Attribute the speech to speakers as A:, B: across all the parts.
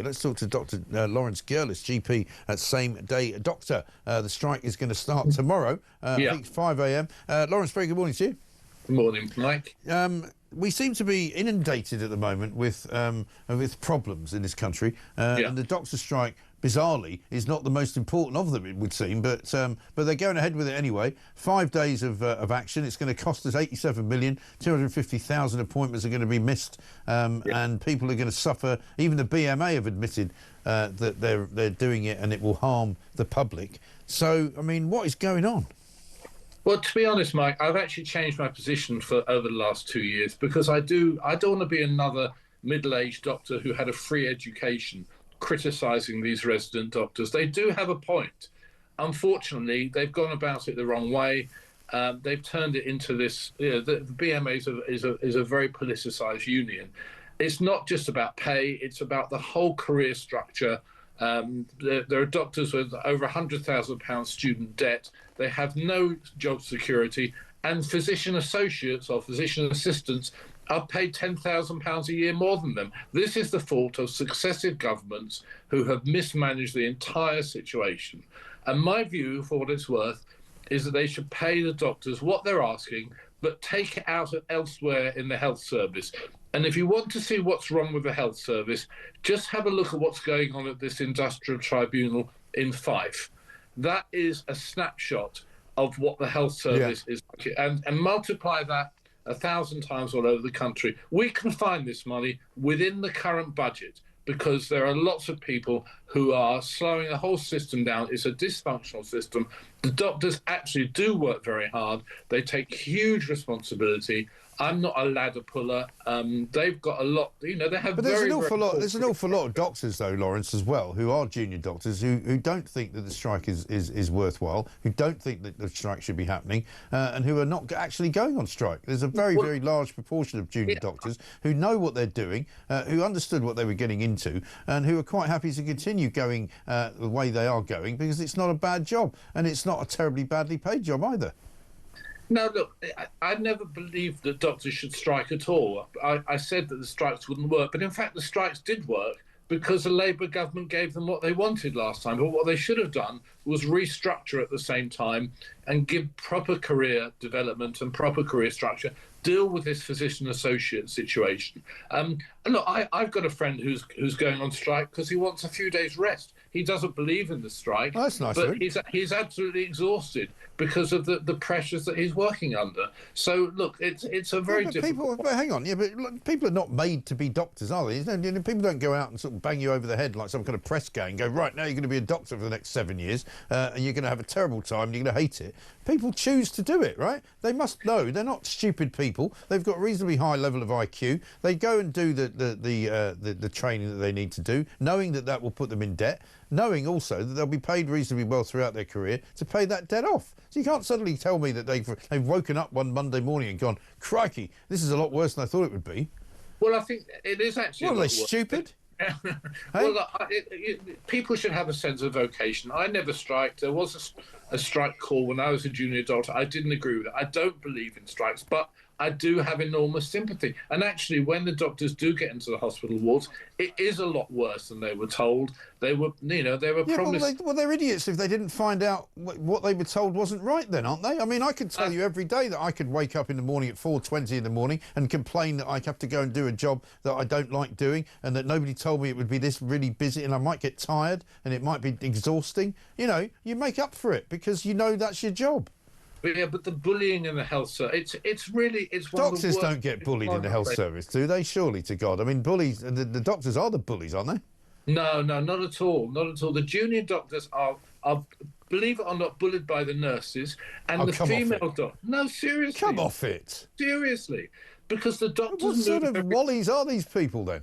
A: Let's talk to Dr Laurence Gerlis, GP at Same Day Doctor. The strike is going to start tomorrow, I think 5 a.m. Laurence, very good morning to you.
B: Good morning, Mike.
A: We seem to be inundated at the moment with problems in this country, and the doctor strike, bizarrely, is not the most important of them, it would seem, but they're going ahead with it anyway. 5 days of action. It's going to cost us 87 million. 250,000 appointments are going to be missed, and people are going to suffer. Even the BMA have admitted that they're doing it, and it will harm the public. So, I mean, what is going on?
B: Well, to be honest, Mike, I've actually changed my position for over the last 2 years because I don't want to be another middle-aged doctor who had a free education criticising these resident doctors. They do have a point. Unfortunately, they've gone about it the wrong way. They've turned it into this. The BMA is a very politicised union. It's not just about pay; it's about the whole career structure. There are doctors with over £100,000 student debt. They have no job security, and physician associates or physician assistants are paid £10,000 a year more than them. This is the fault of successive governments who have mismanaged the entire situation. And my view, for what it's worth, is that they should pay the doctors what they're asking, but take it out elsewhere in the health service. And if you want to see what's wrong with the health service, just have a look at what's going on at this industrial tribunal in Fife. That is a snapshot of what the health service is like, and multiply that 1,000 times all over the country. We can find this money within the current budget because there are lots of people who are slowing the whole system down. It's a dysfunctional system. The doctors actually do work very hard. They take huge responsibility. I'm not a ladder puller. They've got a lot, they have.
A: But there's an awful lot of doctors, though, Laurence, as well, who are junior doctors who don't think that the strike is worthwhile, who don't think that the strike should be happening, and who are not actually going on strike. There's a very large proportion of junior doctors who know what they're doing, who understood what they were getting into, and who are quite happy to continue going the way they are going because it's not a bad job and it's not a terribly badly paid job either.
B: No, look, I never believed that doctors should strike at all. I said that the strikes wouldn't work, but in fact the strikes did work because the Labour government gave them what they wanted last time. But what they should have done was restructure at the same time and give proper career development and proper career structure, deal with this physician associate situation. And look, I've got a friend who's going on strike because he wants a few days rest. He doesn't believe in the strike,
A: that's nice,
B: but he's absolutely exhausted because of the pressures that he's working under. So look, it's a very difficult.
A: But hang on, but look, people are not made to be doctors, are they? People don't go out and sort of bang you over the head like some kind of press gang and go, right, now you're going to be a doctor for the next 7 years, and you're going to have a terrible time and you're going to hate it. People choose to do it, right? They must know. They're not stupid people. They've got a reasonably high level of IQ. They go and do the training that they need to do, knowing that will put them in debt, knowing also that they'll be paid reasonably well throughout their career to pay that debt off. So you can't suddenly tell me that they've woken up one Monday morning and gone, crikey, this is a lot worse than I thought it would be.
B: Well, I think it is actually.
A: What, are they stupid?
B: Well, people should have a sense of vocation. I never striked. There was a strike call when I was a junior doctor. I didn't agree with it. I don't believe in strikes, but I do have enormous sympathy. And actually, when the doctors do get into the hospital wards, it is a lot worse than they were told. They were promised.
A: Well, they're idiots if they didn't find out what they were told wasn't right then, aren't they? I mean, I could tell you every day that I could wake up in the morning at 4:20 in the morning and complain that I have to go and do a job that I don't like doing and that nobody told me it would be this really busy and I might get tired and it might be exhausting. You make up for it because you know that's your job.
B: Yeah, but the bullying in the health service, it's
A: doctors don't get bullied in the health service, do they? Surely to God. I mean, bullies, the doctors are the bullies, aren't they?
B: No, not at all. Not at all. The junior doctors are believe it or not, bullied by the nurses and the female doctor. No, seriously.
A: Come off it.
B: Seriously. Because the doctors
A: What sort of wallies are these people then?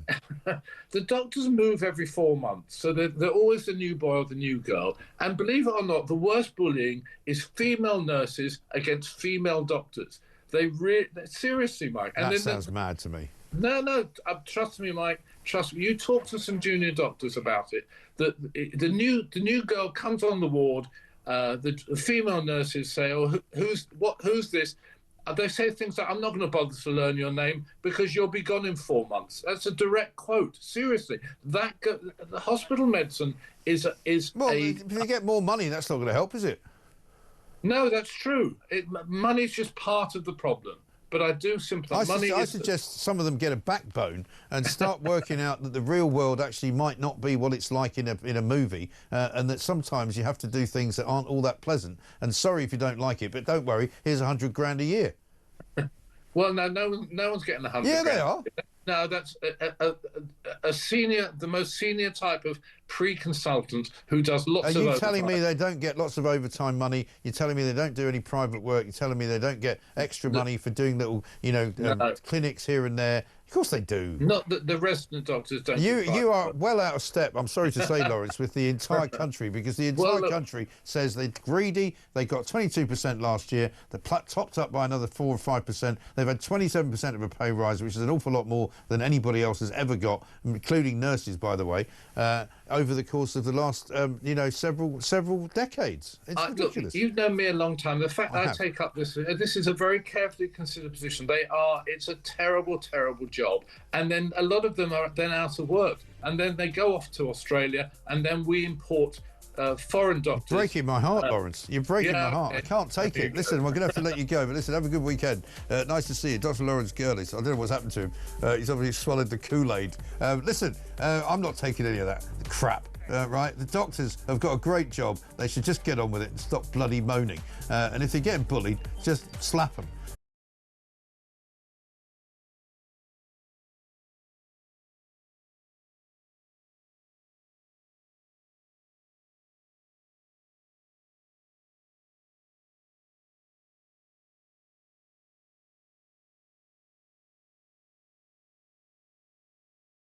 B: The doctors move every 4 months, so they're always the new boy or the new girl. And believe it or not, the worst bullying is female nurses against female doctors. Seriously, Mike. And
A: that sounds mad to me.
B: No, trust me, Mike. Trust me. You talk to some junior doctors about it. The new girl comes on the ward. The female nurses say, "Oh, who's this?" They say things like, "I'm not going to bother to learn your name because you'll be gone in 4 months." That's a direct quote. Seriously, the hospital medicine is
A: Well, if you get more money, that's not going to help, is it?
B: No, that's true. Money is just part of the problem. But I do sympathise.
A: I suggest some of them get a backbone and start working out that the real world actually might not be what it's like in a movie, and that sometimes you have to do things that aren't all that pleasant. And sorry if you don't like it, but don't worry. Here's 100 grand a year.
B: Well, no one's getting 100.
A: Yeah, they are.
B: No, that's a senior, the most senior type of pre-consultant who does lots of overtime.
A: Are you telling me they don't get lots of overtime money? You're telling me they don't do any private work? You're telling me they don't get extra money for doing little, clinics here and there? Of course they do.
B: Not that the resident doctors don't.
A: You are well out of step, I'm sorry to say, Laurence, with the entire country, because the entire country says they're greedy. They got 22% last year. They're topped up by another 4 or 5%. They've had 27% of a pay rise, which is an awful lot more than anybody else has ever got, including nurses, by the way, over the course of the last, several decades. It's ridiculous.
B: Look, you've known me a long time. The fact that I take up this is a very carefully considered position. It's a terrible, terrible job. And then a lot of them are then out of work. And then they go off to Australia, and then we import foreign doctors.
A: You're breaking my heart, Laurence. You're breaking my heart. I can't take it. Listen, we're going to have to let you go. But listen, have a good weekend. Nice to see you. Dr Laurence Gerlis. I don't know what's happened to him. He's obviously swallowed the Kool-Aid. Listen, I'm not taking any of that crap. Right, the doctors have got a great job. They should just get on with it and stop bloody moaning. And if they're getting bullied, just slap them.